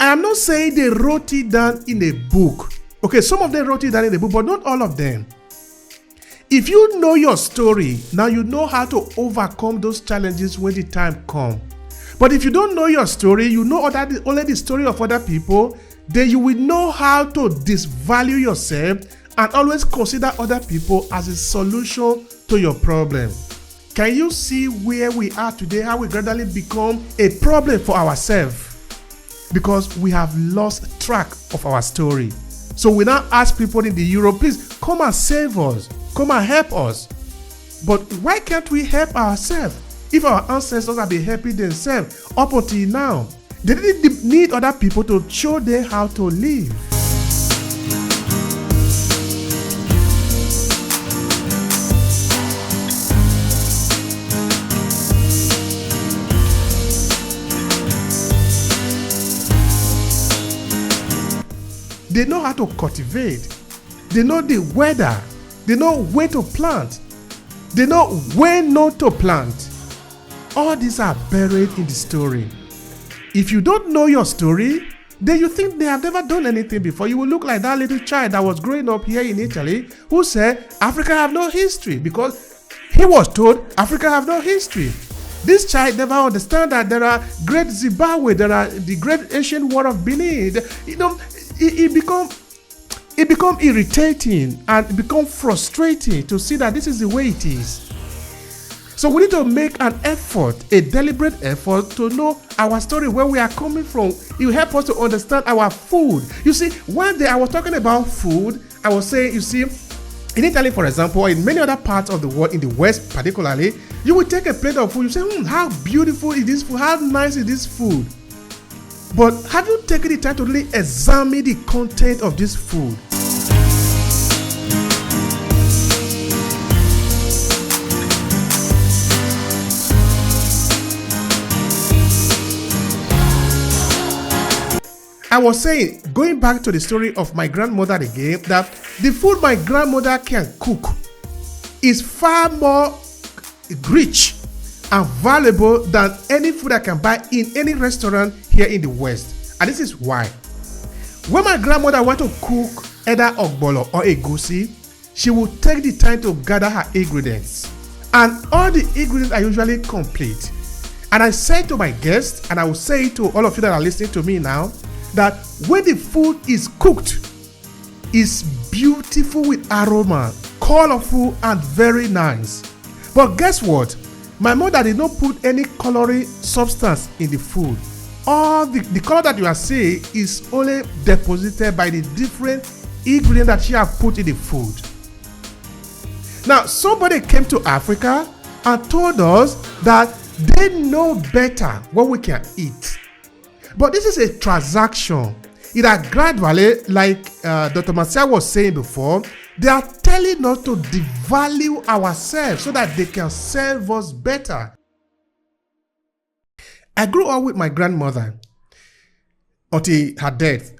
I am not saying they wrote it down in a book. Okay, some of them wrote it down in a book, but not all of them. If you know your story, now you know how to overcome those challenges when the time comes. But if you don't know your story, you know only the story of other people, then you will know how to disvalue yourself and always consider other people as a solution to your problem. Can you see where we are today, how we gradually become a problem for ourselves? Because we have lost track of our story. So we now ask people in the Europe, please come and save us, come and help us. But why can't we help ourselves? If our ancestors have been helping themselves up until now, they didn't need other people to show them how to live. They know how to cultivate. They know the weather. They know where to plant. They know when not to plant. All these are buried in the story. If you don't know your story, then you think they have never done anything before. You will look like that little child that was growing up here in Italy who said Africa have no history, because he was told Africa have no history. This child never understands that there are great Zimbabwe, there are the great ancient war of Benin. You know, it become irritating and it become frustrating to see that this is the way it is. So we need to make an effort, a deliberate effort, to know our story, where we are coming from. It will help us to understand our food. You see, one day I was talking about food. I was saying, you see, in Italy, for example, or in many other parts of the world, in the West particularly, you will take a plate of food. You say, how beautiful is this food? How nice is this food? But have you taken the time to really examine the content of this food? I was saying, going back to the story of my grandmother again, that the food my grandmother can cook is far more rich and valuable than any food I can buy in any restaurant here in the West. And this is why. When my grandmother wants to cook either ogbolo or egusi, she will take the time to gather her ingredients. And all the ingredients are usually complete. And I say to my guests, and I will say to all of you that are listening to me now, that when the food is cooked, it's beautiful with aroma, colorful and very nice. But guess what? My mother did not put any coloring substance in the food. All the color that you are seeing is only deposited by the different ingredients that she has put in the food. Now, somebody came to Africa and told us that they know better what we can eat. But this is a transaction. It are gradually, like Dr. Marcia was saying before, they are telling us to devalue ourselves so that they can serve us better. I grew up with my grandmother until her death.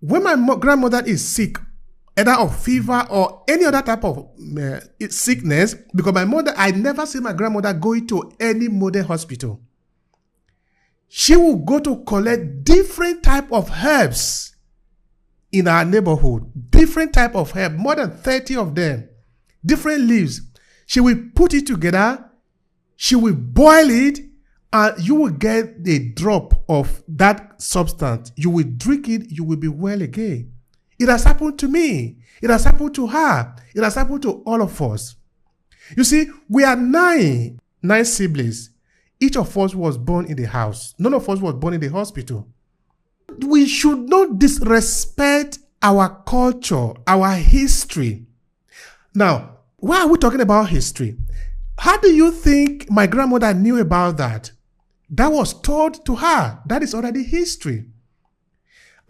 When my grandmother is sick, either of fever or any other type of sickness, because my mother, I never see my grandmother going to any modern hospital. She will go to collect different type of herbs in our neighborhood. Different type of herb, more than 30 of them. Different leaves. She will put it together. She will boil it, and you will get a drop of that substance. You will drink it, you will be well again. It has happened to me. It has happened to her. It has happened to all of us. You see, we are nine siblings. Each of us was born in the house. None of us was born in the hospital. We should not disrespect our culture, our history. Now, why are we talking about history? How do you think my grandmother knew about that? That was told to her. That is already history.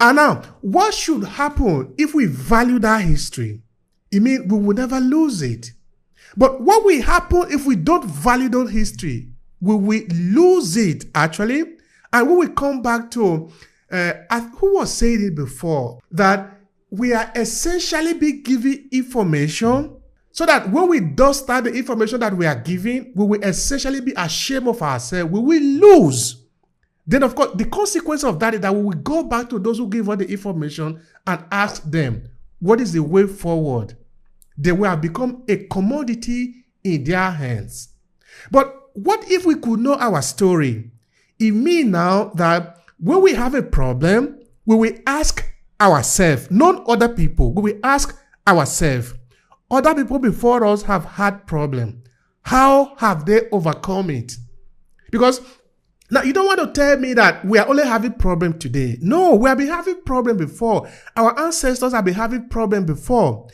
And now, what should happen if we value that history? It means we will never lose it. But what will happen if we don't value that history? We will lose it, actually. And we will come back to, who was saying it before, that we are essentially be giving information so that when we don't start the information that we are giving, we will essentially be ashamed of ourselves. We will lose Then, of course, the consequence of that is that we will go back to those who give us the information and ask them, what is the way forward? They will have become a commodity in their hands. But what if we could know our story? It means now that when we have a problem, we will ask ourselves, not other people. We will ask ourselves, other people before us have had problem. How have they overcome it? Because now you don't want to tell me that we are only having problem today. No, we have been having problem before. Our ancestors have been having problem before.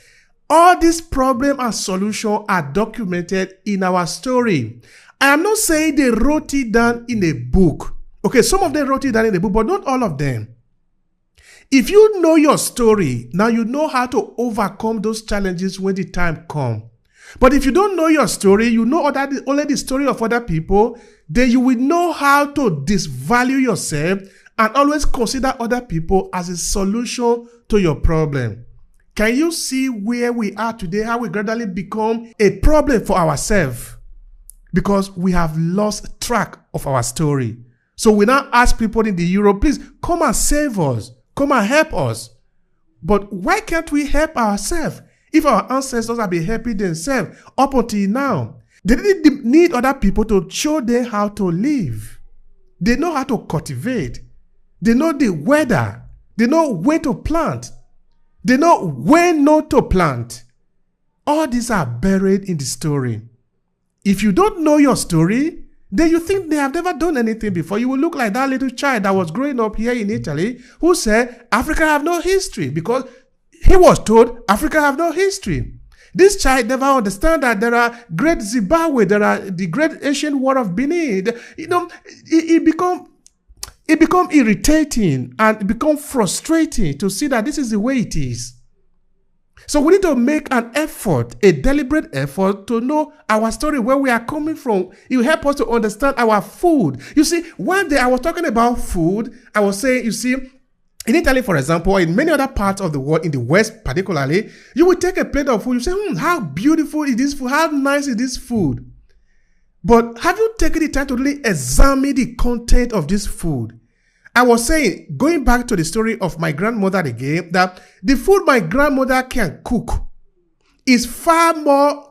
All these problem and solution are documented in our story. I am not saying they wrote it down in a book. Okay, some of them wrote it down in a book, but not all of them. If you know your story, now you know how to overcome those challenges when the time comes. But if you don't know your story, you know only the story of other people, then you will know how to disvalue yourself and always consider other people as a solution to your problem. Can you see where we are today, how we gradually become a problem for ourselves? Because we have lost track of our story. So we now ask people in the Europe, please come and save us. Come and help us. But why can't we help ourselves? If our ancestors have been helping themselves up until now, they didn't need other people to show them how to live. They know how to cultivate. They know the weather. They know where to plant. They know when not to plant. All these are buried in the story. If you don't know your story, then you think they have never done anything before. You will look like that little child that was growing up here in Italy who said, Africa have no history, because he was told Africa have no history. This child never understands that there are great Zimbabwe, there are the great ancient war of Benin. You know, it become irritating and it become frustrating to see that this is the way it is. So we need to make an effort, a deliberate effort to know our story, where we are coming from. It will help us to understand our food. You see, one day I was talking about food. I was saying, you see, in Italy, for example, or in many other parts of the world, in the West particularly, you will take a plate of food. You say, how beautiful is this food? How nice is this food? But have you taken the time to really examine the content of this food? I was saying, going back to the story of my grandmother again, that the food my grandmother can cook is far more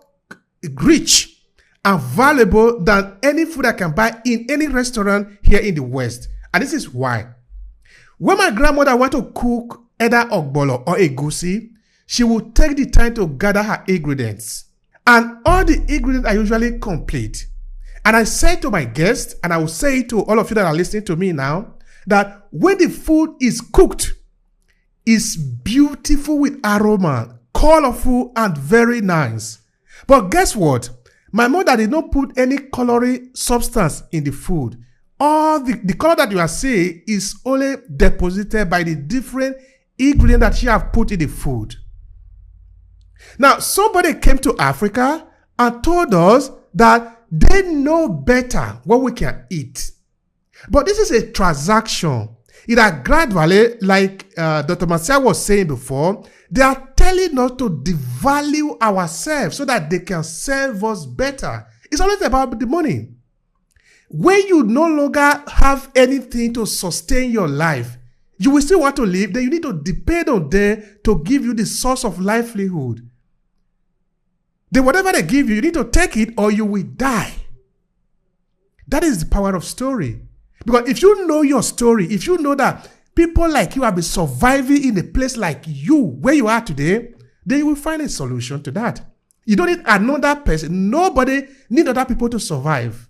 rich and valuable than any food I can buy in any restaurant here in the West. And this is why. When my grandmother wants to cook either ogbolo or egusi, she will take the time to gather her ingredients. And all the ingredients are usually complete. And I say to my guests, and I will say to all of you that are listening to me now, that when the food is cooked, it's beautiful with aroma, colorful and very nice. But guess what? My mother did not put any coloring substance in the food. All the color that you are seeing is only deposited by the different ingredients that she have put in the food. Now, somebody came to Africa and told us that they know better what we can eat. But this is a transaction. It are gradually, like Dr. Marcia was saying before, they are telling us to devalue ourselves so that they can serve us better. It's always about the money. When you no longer have anything to sustain your life, you will still want to live, then you need to depend on them to give you the source of livelihood. Then whatever they give you, you need to take it or you will die. That is the power of story. Because if you know your story, if you know that people like you have been surviving in a place like you, where you are today, then you will find a solution to that. You don't need another person. Nobody needs other people to survive.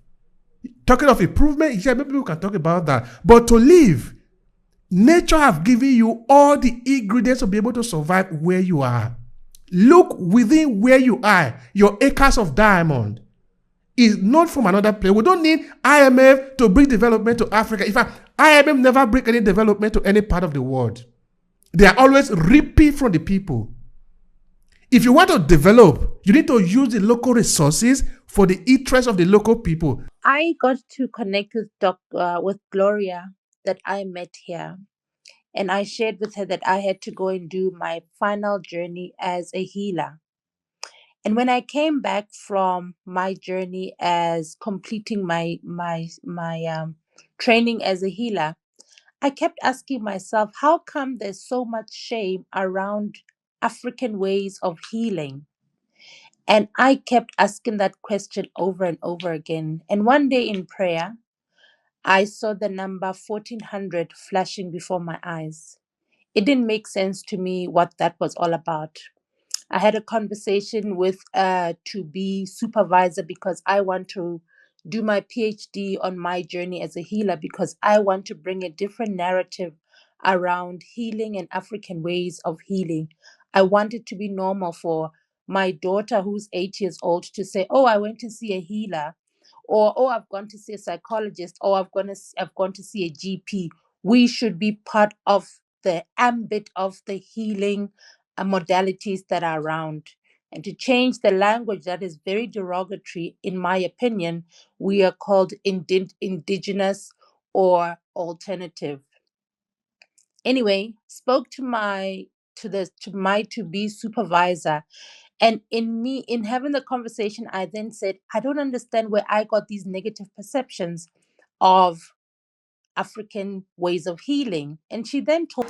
Talking of improvement, yeah, maybe we can talk about that. But to live, nature have given you all the ingredients to be able to survive where you are. Look within where you are, your acres of diamond. Is not from another place. We don't need IMF to bring development to Africa. In fact, IMF never bring any development to any part of the world. They are always reaping from the people. If you want to develop, you need to use the local resources for the interest of the local people. I got to connect with Gloria that I met here. And I shared with her that I had to go and do my final journey as a healer. And when I came back from my journey as completing my training as a healer, I kept asking myself, how come there's so much shame around African ways of healing? And I kept asking that question over and over again. And one day in prayer, I saw the number 1400 flashing before my eyes. It didn't make sense to me what that was all about. I had a conversation with a to be supervisor because I want to do my PhD on my journey as a healer, because I want to bring a different narrative around healing and African ways of healing. I want it to be normal for my daughter, who's 8 years old, to say, "Oh, I went to see a healer," or "Oh, I've gone to see a psychologist," or I've gone to see a GP." We should be part of the ambit of the healing modalities that are around. And to change the language that is very derogatory, in my opinion, we are called indigenous or alternative. Anyway, spoke to my to be supervisor, and in having the conversation, I then said, I don't understand where I got these negative perceptions of African ways of healing. And she then told